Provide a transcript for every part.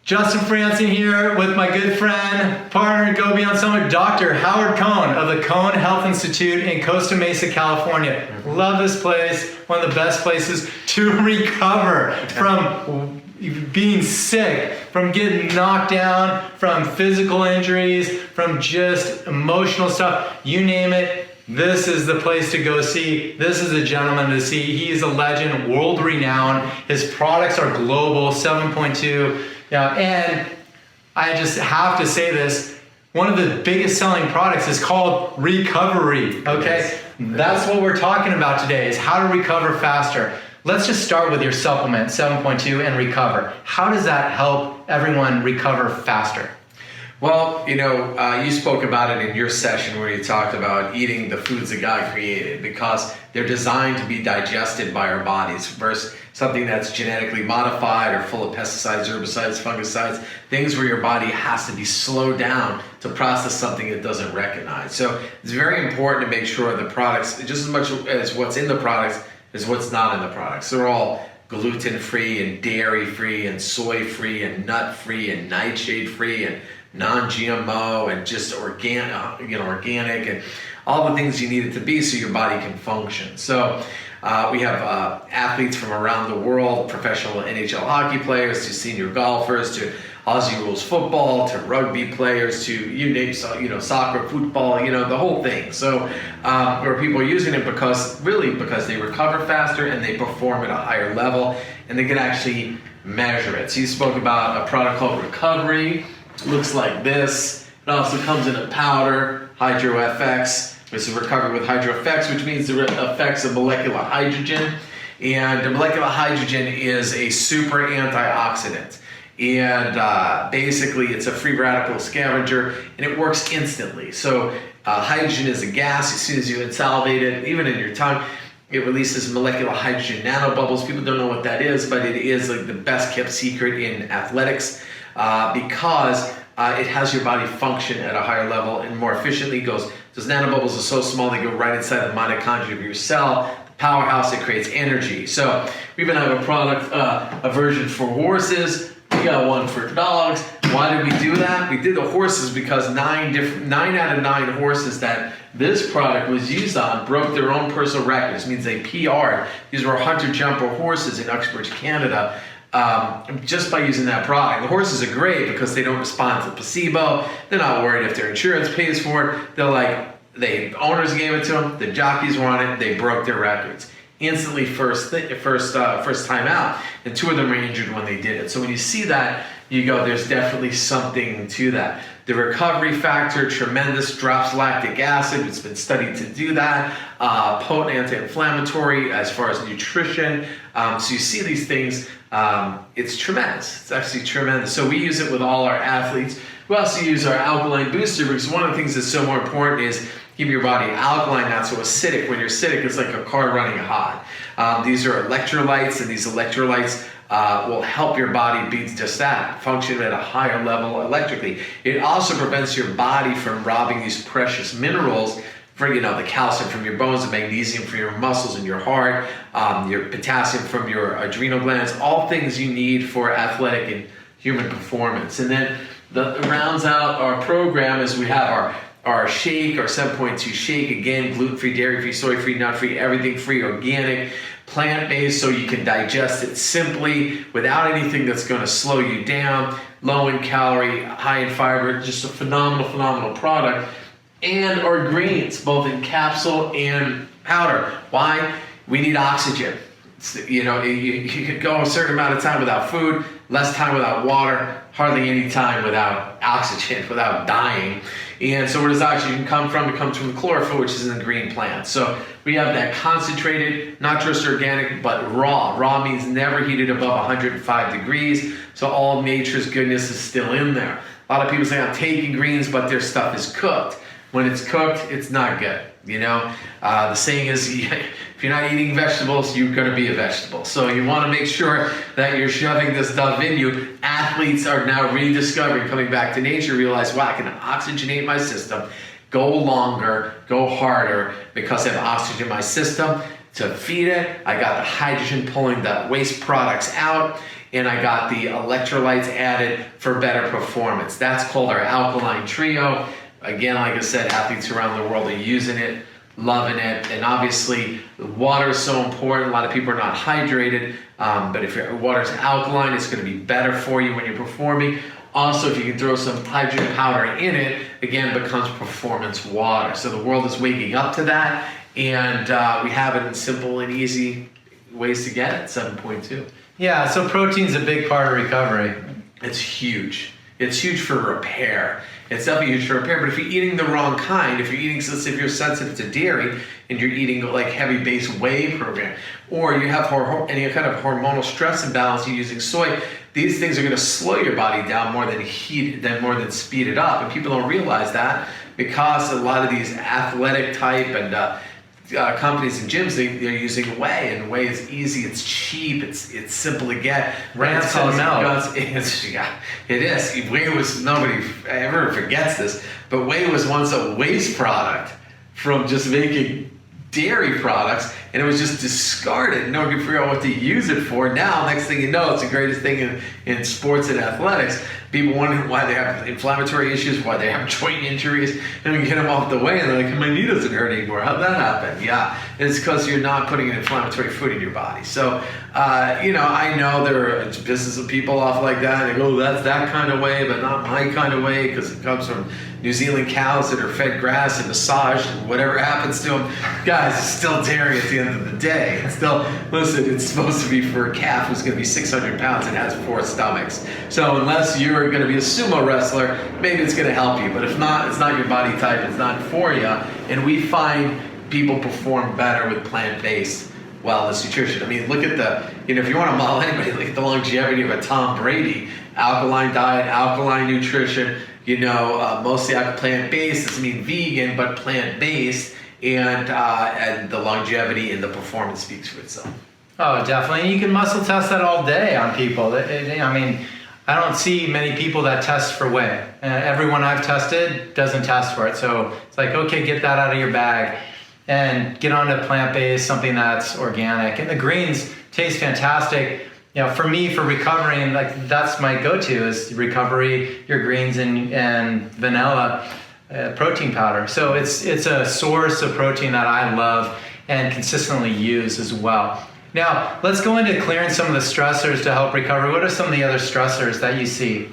Justin Franson here with my good friend, partner, Go Beyond Summit, Dr. Howard Cohn of the Cohn Health Institute in Costa Mesa, California. Love this place, one of the best places to recover from being sick, from getting knocked down, from physical injuries, from just emotional stuff, you name it. This is the place to go see. This is a gentleman to see. He is a legend, world renowned. His products are global, 7.2. Yeah, and I just have to say this, one of the biggest selling products is called recovery, okay? Yes. That's what we're talking about today, is how to recover faster. Let's just start with your supplement, 7.2, and recover. How does that help everyone recover faster? Well, you spoke about it in your session where you talked about eating the foods that God created because they're designed to be digested by our bodies versus something that's genetically modified or full of pesticides, herbicides, fungicides, things where your body has to be slowed down to process something it doesn't recognize. So it's very important to make sure the products, just as much as what's in the products, is what's not in the products. They're all gluten-free and dairy-free and soy-free and nut-free and nightshade-free and non-GMO and just organic and all the things you need it to be so your body can function. So we have athletes from around the world, professional NHL hockey players to senior golfers to Aussie rules football to rugby players to you name soccer, football, the whole thing. So where people are using it because they recover faster and they perform at a higher level and they can actually measure it. So you spoke about a product called Recovery. It looks like this. It also comes in a powder, HydroFX. This is Recovery with HydroFX, which means the effects of molecular hydrogen. And the molecular hydrogen is a super antioxidant. And basically, it's a free radical scavenger, and it works instantly. So hydrogen is a gas. As soon as you salivate it, even in your tongue, it releases molecular hydrogen nanobubbles. People don't know what that is, but it is like the best kept secret in athletics because it has your body function at a higher level and more efficiently. Those nanobubbles are so small they go right inside the mitochondria of your cell, the powerhouse that creates energy. So we even have a product, a version for horses. We got one for dogs. Why did we do that? We did the horses because 9 out of 9 horses that this product was used on broke their own personal records. It means they PR'd. These were hunter-jumper horses in Uxbridge, Canada, just by using that product. The horses are great because they don't respond to placebo. They're not worried if their insurance pays for it. The owners gave it to them. The jockeys were on it. They broke their records. Instantly first time out, and 2 of them were injured when they did it. So when you see that, you go, there's definitely something to that. The recovery factor, tremendous, drops lactic acid. It's been studied to do that. Potent anti-inflammatory as far as nutrition. So you see these things, it's tremendous. It's actually tremendous. So we use it with all our athletes. We also use our alkaline booster because one of the things that's so more important is keep your body alkaline, not so acidic. When you're acidic, it's like a car running hot. These are electrolytes, and these electrolytes will help your body be just that, function at a higher level electrically. It also prevents your body from robbing these precious minerals for the calcium from your bones, the magnesium from your muscles and your heart, your potassium from your adrenal glands, all things you need for athletic and human performance. And then the rounds out our program is we have our shake, our 7.2 shake, again, gluten-free, dairy-free, soy-free, nut-free, everything free, organic, plant-based, so you can digest it simply without anything that's going to slow you down, low in calorie, high in fiber, just a phenomenal product. And our greens, both in capsule and powder. Why? We need oxygen. You could go a certain amount of time without food, less time without water, hardly any time without oxygen, without dying. And so where does oxygen come from? It comes from the chlorophyll, which is in the green plants. So we have that concentrated, not just organic, but raw. Raw means never heated above 105 degrees. So all nature's goodness is still in there. A lot of people say, I'm taking greens, but their stuff is cooked. When it's cooked, it's not good. The saying is, if you're not eating vegetables, you're going to be a vegetable. So you want to make sure that you're shoving this stuff in you. Athletes are now rediscovering, coming back to nature, realize, wow, I can oxygenate my system, go longer, go harder, because I have oxygen in my system to feed it. I got the hydrogen pulling the waste products out, and I got the electrolytes added for better performance. That's called our alkaline trio. Again, like I said, athletes around the world are using it, loving it, and obviously water is so important. A lot of people are not hydrated, but if your water is alkaline, it's going to be better for you when you're performing. Also, if you can throw some hydrogen powder in it, again, it becomes performance water. So the world is waking up to that, and we have it in simple and easy ways to get it, 7.2. Yeah, so protein's a big part of recovery. It's huge. It's huge for repair. It's definitely huge for repair, but if you're eating the wrong kind, if you're sensitive to dairy and you're eating like heavy base whey program, or you have any kind of hormonal stress imbalance, you're using soy, these things are going to slow your body down more than speed it up. And people don't realize that because a lot of these athletic type and companies and gyms, they're using whey, and whey is easy, it's cheap, it's simple to get. Rancid milk. It is. Whey was, nobody ever forgets this, but whey was once a waste product from just making dairy products, and it was just discarded. No one could figure out what to use it for. Now, next thing you know, it's the greatest thing in sports and athletics. People wonder why they have inflammatory issues, why they have joint injuries, and we get them off the way, and they're like, my knee doesn't hurt anymore. How'd that happen? Yeah, it's because you're not putting an inflammatory food in your body. So, I know there are business of people off like that, and they go, that's that kind of way, but not my kind of way, because it comes from New Zealand cows that are fed grass and massaged, and whatever happens to them, guys, it's still dairy at the end of the day. It's still, listen, it's supposed to be for a calf who's going to be 600 pounds and has 4 stomachs. So unless you're going to be a sumo wrestler, maybe it's going to help you. But if not, it's not your body type, it's not for you. And we find people perform better with plant-based wellness nutrition. I mean, look at if you want to model anybody, look at the longevity of a Tom Brady. Alkaline diet, alkaline nutrition, mostly plant-based, doesn't mean vegan, but plant-based, and the longevity and the performance speaks for itself. Oh, definitely. And you can muscle test that all day on people. I don't see many people that test for whey. Everyone I've tested doesn't test for it. So it's like, okay, get that out of your bag and get on to plant-based, something that's organic. And the greens taste fantastic. For me, for recovering, like that's my go-to is recovery, your greens and vanilla protein powder. So it's a source of protein that I love and consistently use as well. Now, let's go into clearing some of the stressors to help recover. What are some of the other stressors that you see?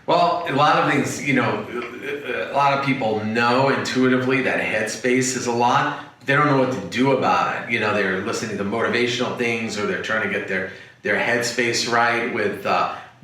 Well, a lot of things, a lot of people know intuitively that headspace is a lot. They don't know what to do about it. They're listening to motivational things, or they're trying to get their headspace right with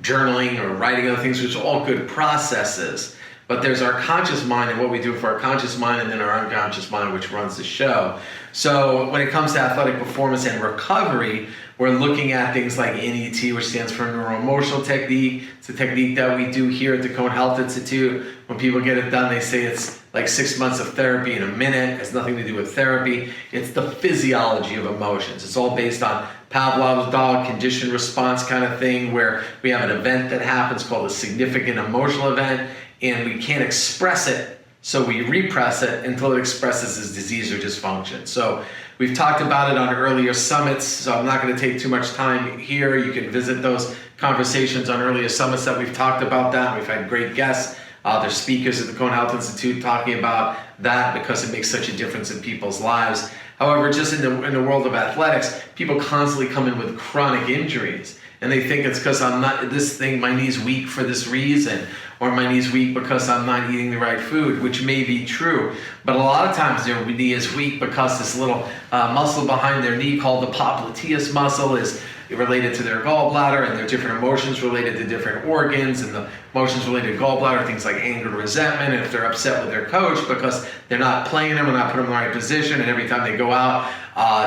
journaling or writing other things, which are all good processes. But there's our conscious mind and what we do for our conscious mind, and then our unconscious mind, which runs the show. So when it comes to athletic performance and recovery, we're looking at things like NET, which stands for Neuro-Emotional Technique. It's a technique that we do here at the Cohn Health Institute. When people get it done, they say it's like 6 months of therapy in a minute. It has nothing to do with therapy. It's the physiology of emotions. It's all based on Pavlov's dog, conditioned response kind of thing, where we have an event that happens called a significant emotional event, and we can't express it, so we repress it until it expresses as disease or dysfunction. So we've talked about it on earlier summits, so I'm not going to take too much time here. You can visit those conversations on earlier summits that we've talked about that. We've had great guests. There's speakers at the Cohn Health Institute talking about that because it makes such a difference in people's lives. However, just in the world of athletics, people constantly come in with chronic injuries, and they think it's because my knee's weak for this reason, or my knee's weak because I'm not eating the right food, which may be true. But a lot of times their knee is weak because this little muscle behind their knee called the popliteus muscle is related to their gallbladder, and there are different emotions related to different organs, and the emotions related to gallbladder, things like anger, resentment, and if they're upset with their coach because they're not playing them or not putting them in the right position, and every time they go out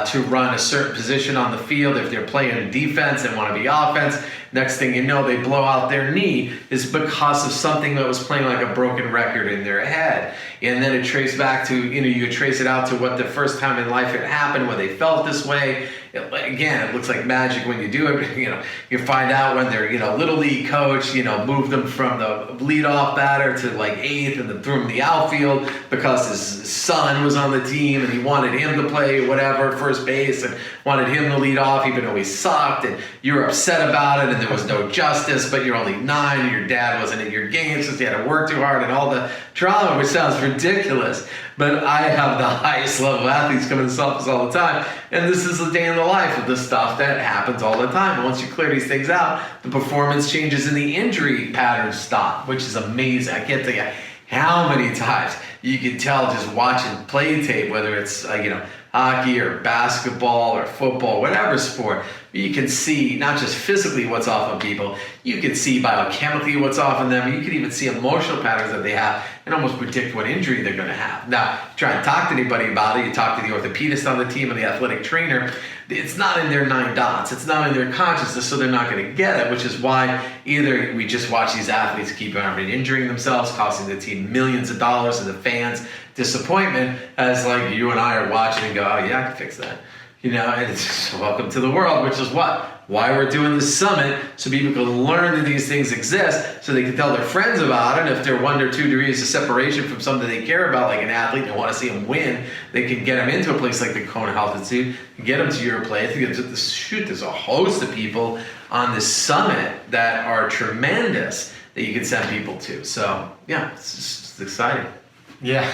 to run a certain position on the field, if they're playing defense and want to be offense, next thing you know, they blow out their knee, is because of something that was playing like a broken record in their head. And then it traced back to, you trace it out to what the first time in life it happened, when they felt this way. Again, it looks like magic when you do it. You find out when their, little league coach, moved them from the leadoff batter to like eighth and then threw him in the outfield because his son was on the team and he wanted him to play, whatever. whatever at first base and wanted him to lead off even though he sucked, and you were upset about it and there was no justice, but you're only 9 and your dad wasn't at your games because he had to work too hard and all the drama, which sounds ridiculous. But I have the highest level athletes come in this office all the time, and this is the day in the life of the stuff that happens all the time. And once you clear these things out, the performance changes and the injury patterns stop, which is amazing. I can't tell you how many times you can tell just watching play tape, whether it's hockey or basketball or football, whatever sport. You can see not just physically what's off on people, you can see biochemically what's off on them. You can even see emotional patterns that they have and almost predict what injury they're going to have. Now, try and talk to anybody about it. You talk to the orthopedist on the team and the athletic trainer. It's not in their 9 dots. It's not in their consciousness, so they're not going to get it, which is why either we just watch these athletes keep on injuring themselves, costing the team millions of dollars, and the fans disappointment, as like you and I are watching and go, oh yeah, I can fix that. And it's just, welcome to the world, which is why we're doing this summit, so people can learn that these things exist, so they can tell their friends about it. If they're 1 or 2 degrees of separation from something they care about, like an athlete, and want to see them win, they can get them into a place like the Cohn Health Institute, get them to your place. There's a host of people on this summit that are tremendous that you can send people to. So yeah, it's exciting. Yeah.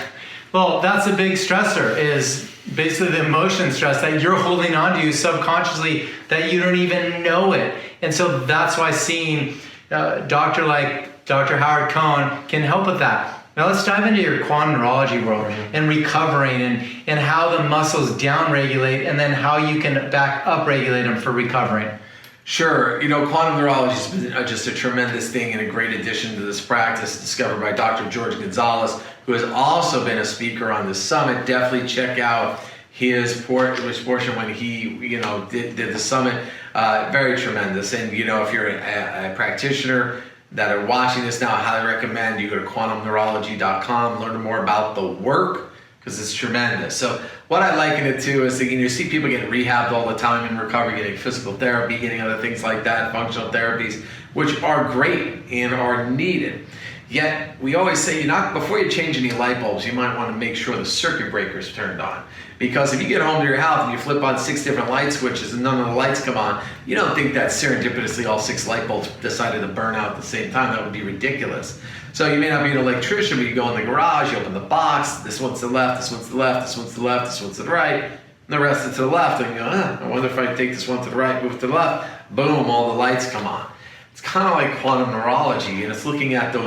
Well, that's a big stressor, is basically the emotion stress that you're holding on to subconsciously that you don't even know it. And so that's why seeing a doctor like Dr. Howard Cohn can help with that. Now let's dive into your quantum neurology world and recovering and how the muscles downregulate and then how you can back up regulate them for recovering. Sure. Quantum neurology has been just a tremendous thing and a great addition to this practice, discovered by Dr. George Gonzalez, who has also been a speaker on the summit. Definitely check out his portion when he, did the summit. Very tremendous. And, if you're a practitioner that are watching this now, I highly recommend you go to quantumneurology.com, learn more about the work, because it's tremendous. So what I liken it to is that you see people getting rehabbed all the time in recovery, getting physical therapy, getting other things like that, functional therapies, which are great and are needed. Yet we always say before you change any light bulbs, you might want to make sure the circuit breaker's turned on. Because if you get home to your house and you flip on 6 different light switches and none of the lights come on, you don't think that serendipitously all 6 light bulbs decided to burn out at the same time. That would be ridiculous. So you may not be an electrician, but you go in the garage, you open the box, this one's to the left, this one's to the left, this one's to the left, this one's to the right, and the rest is to the left. And you go, I wonder if I take this one to the right, move to the left, boom, all the lights come on. It's kind of like quantum neurology, and it's looking at the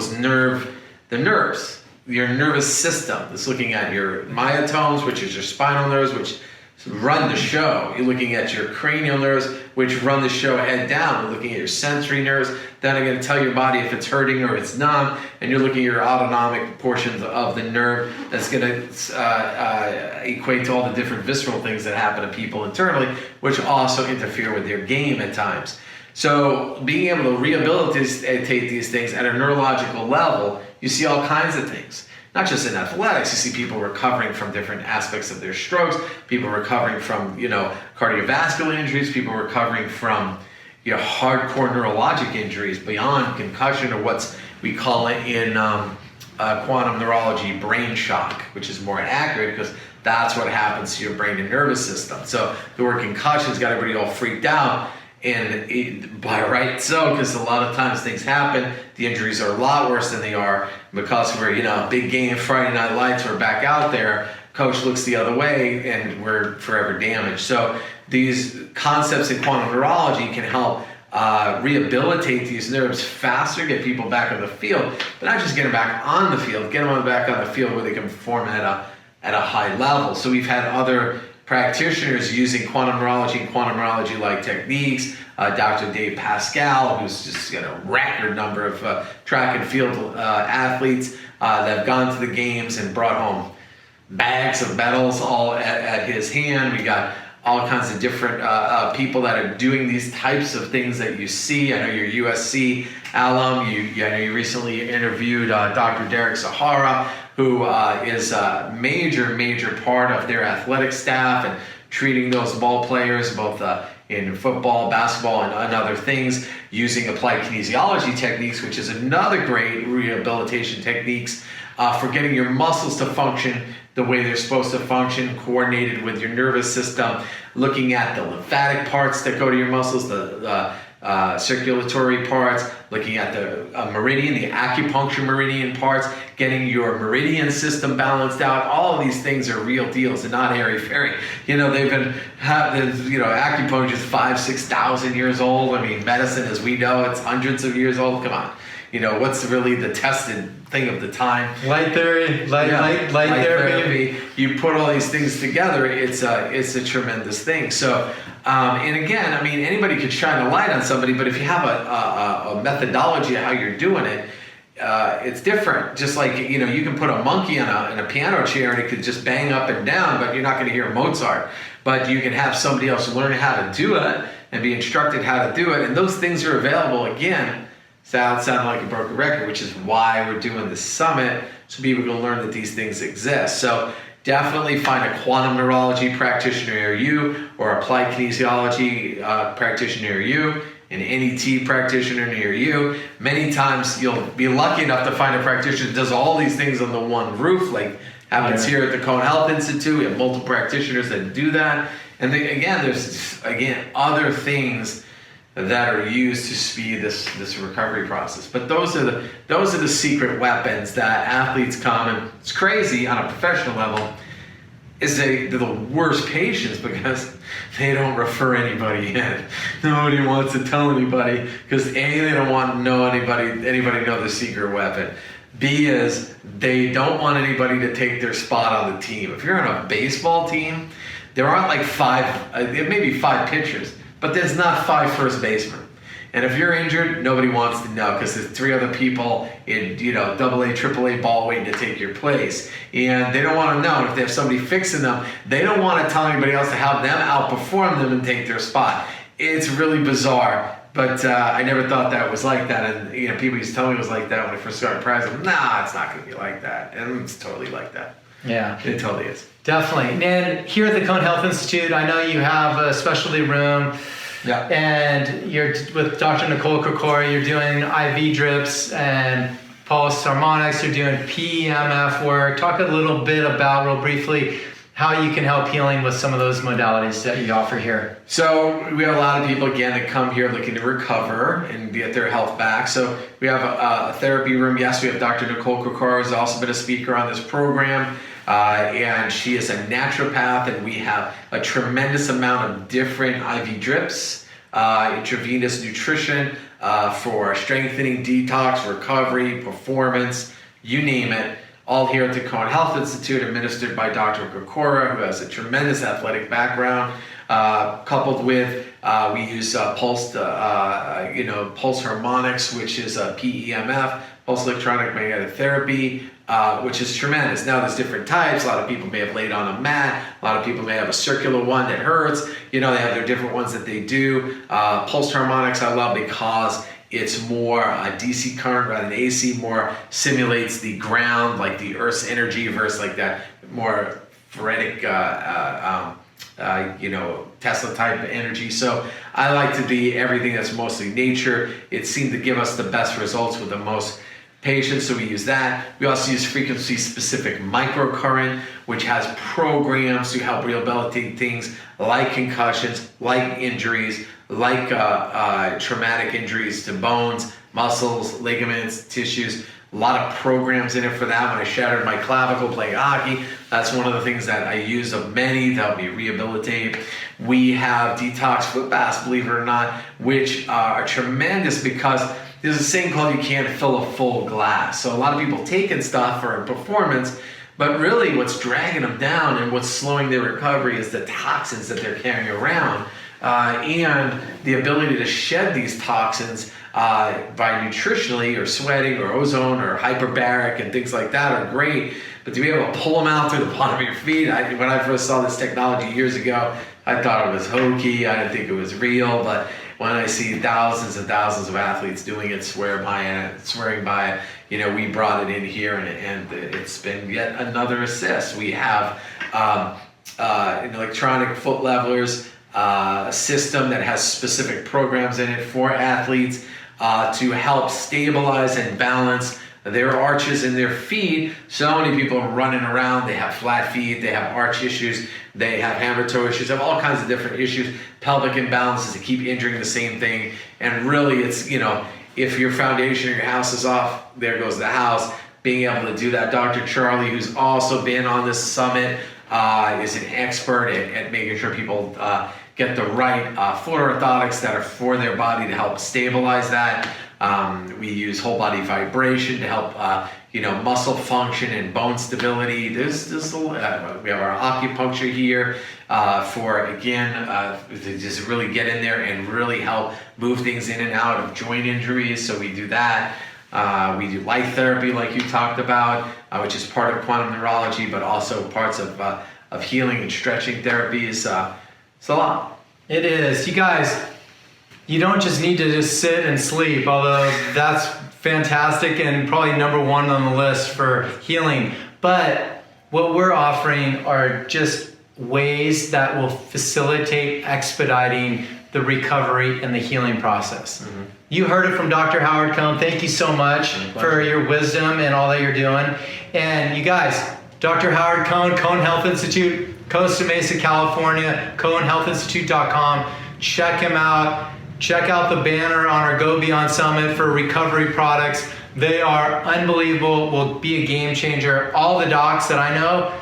nerves, your nervous system. It's looking at your myotones, which is your spinal nerves, which run the show. You're looking at your cranial nerves, which run the show head down. You're looking at your sensory nerves. Then I'm going to tell your body if it's hurting or it's numb. And you're looking at your autonomic portions of the nerve that's going to equate to all the different visceral things that happen to people internally, which also interfere with their game at times. So being able to rehabilitate these things at a neurological level, you see all kinds of things. Not just in athletics, you see people recovering from different aspects of their strokes, people recovering from, cardiovascular injuries, people recovering from, hardcore neurologic injuries beyond concussion, or what we call it in quantum neurology brain shock, which is more accurate because that's what happens to your brain and nervous system. So the word concussion's got everybody all freaked out. And by right so, because a lot of times things happen, the injuries are a lot worse than they are because we're, big game, Friday Night Lights, we're back out there, coach looks the other way, and we're forever damaged. So these concepts in quantum neurology can help rehabilitate these nerves faster, get people back on the field, but not just get them back on the field, get them back on the field where they can perform at a high level. So we've had other practitioners using quantum neurology and quantum neurology-like techniques. Dr. Dave Pascal, who's just got a record number of track and field athletes that have gone to the games and brought home bags of medals all at his hand. We got all kinds of different people that are doing these types of things that you see. I know you're USC alum. I know you recently interviewed Dr. Derek Sahara, who is a major part of their athletic staff and treating those ball players both in football, basketball, and other things using applied kinesiology techniques, which is another great rehabilitation techniques for getting your muscles to function the way they're supposed to function, coordinated with your nervous system, looking at the lymphatic parts that go to your muscles, the circulatory parts, looking at the meridian, the acupuncture meridian parts, getting your meridian system balanced out. All of these things are real deals and not airy-fairy. They've been, acupuncture is 5,000-6,000 years old. I mean, medicine, as we know, it's hundreds of years old. Come on. What's really the tested thing of the time? Light therapy, light therapy. You put all these things together, it's a tremendous thing. So, and again, I mean, anybody could shine a light on somebody, but if you have a methodology of how you're doing it, it's different. Just like, you can put a monkey in a piano chair and it could just bang up and down, but you're not going to hear Mozart. But you can have somebody else learn how to do it and be instructed how to do it. And those things are available, again, sound like a broken record, which is why we're doing this summit, so people can learn that these things exist. So definitely find a quantum neurology practitioner near you, or applied kinesiology practitioner near you, an NET practitioner near you. Many times you'll be lucky enough to find a practitioner that does all these things on the one roof, like happens here at the Cohn Health Institute. We have multiple practitioners that do that. And there's other things that are used to speed this recovery process. But those are the secret weapons that athletes come, and it's crazy on a professional level, they're the worst patients because they don't refer anybody in. Nobody wants to tell anybody because A, they don't want to know anybody know the secret weapon. B is they don't want anybody to take their spot on the team. If you're on a baseball team, there aren't like there may be 5 pitchers, but there's not 5 first basemen. And if you're injured, nobody wants to know because there's 3 other people in, AA, AAA ball waiting to take your place. And they don't want to know. And if they have somebody fixing them, they don't want to tell anybody else to help them outperform them and take their spot. It's really bizarre, but I never thought that was like that. And people used to tell me it was like that when I first started practicing. Nah, it's not going to be like that. And it's totally like that. Yeah. It totally is. Definitely. And here at the Cohn Health Institute, I know you have a specialty room. Yeah. And you're with Dr. Nicole Kokora, you're doing IV drips and pulse harmonics, you're doing PEMF work. Talk a little bit about, real briefly, how you can help healing with some of those modalities that you offer here. So we have a lot of people, again, that come here looking to recover and get their health back. So we have a therapy room. Yes, we have Dr. Nicole Kokora, who's also been a speaker on this program. And she is a naturopath, and we have a tremendous amount of different IV drips, intravenous nutrition for strengthening, detox, recovery, performance, you name it, all here at the Cohn Health Institute, administered by Dr. Kokora, who has a tremendous athletic background, coupled with we use pulse harmonics, which is a PEMF, pulse electronic magnetic therapy, which is tremendous. Now there's different types. A lot of people may have laid on a mat. A lot of people may have a circular one that hurts. They have their different ones that they do. Pulse harmonics I love because it's more DC current rather than AC, more simulates the ground, like the Earth's energy versus like that more frenetic, Tesla type energy. So I like to be everything that's mostly nature. It seemed to give us the best results with the most patients, so we use that. We also use frequency-specific microcurrent, which has programs to help rehabilitate things like concussions, like injuries, like traumatic injuries to bones, muscles, ligaments, tissues. A lot of programs in it for that. When I shattered my clavicle playing hockey, that's one of the things that I use of many to help me rehabilitate. We have detox foot baths, believe it or not, which are tremendous because there's a saying called you can't fill a full glass. So a lot of people taking stuff for performance, but really what's dragging them down and what's slowing their recovery is the toxins that they're carrying around. And the ability to shed these toxins by nutritionally or sweating or ozone or hyperbaric and things like that are great. But to be able to pull them out through the bottom of your feet, when I first saw this technology years ago, I thought it was hokey. I didn't think it was real. But when I see thousands and thousands of athletes doing it, swearing by it, we brought it in here, and it's been yet another assist. We have an electronic foot levelers, a system that has specific programs in it for athletes. to help stabilize and balance their arches in their feet. So many people are running around, they have flat feet, they have arch issues, they have hammer toe issues, they have all kinds of different issues, pelvic imbalances, they keep injuring the same thing. And really it's, if your foundation or your house is off, there goes the house. Being able to do that. Dr. Charlie, who's also been on this summit, is an expert at making sure people get the right foot orthotics that are for their body to help stabilize that. We use whole body vibration to help muscle function and bone stability. We have our acupuncture here for to just really get in there and really help move things in and out of joint injuries. So we do that. We do light therapy like you talked about, which is part of quantum neurology, but also parts of healing and stretching therapies. It's a lot. It is. You guys, you don't just need to just sit and sleep, although that's fantastic and probably number one on the list for healing. But what we're offering are just ways that will facilitate expediting the recovery and the healing process. Mm-hmm. You heard it from Dr. Howard Cohn. Thank you so much for your wisdom and all that you're doing. And you guys, Dr. Howard Cohn, Cohn Health Institute, Costa Mesa, California, cohnhealthinstitute.com. Check him out. Check out the banner on our Go Beyond Summit for recovery products. They are unbelievable, will be a game changer. All the docs that I know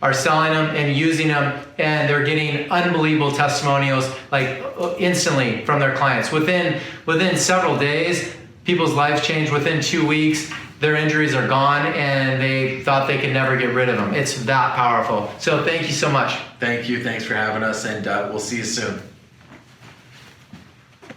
are selling them and using them, and they're getting unbelievable testimonials like instantly from their clients. Within several days, people's lives change. Within 2 weeks, their injuries are gone and they thought they could never get rid of them. It's that powerful. So thank you so much. Thank you. Thanks for having us, and we'll see you soon.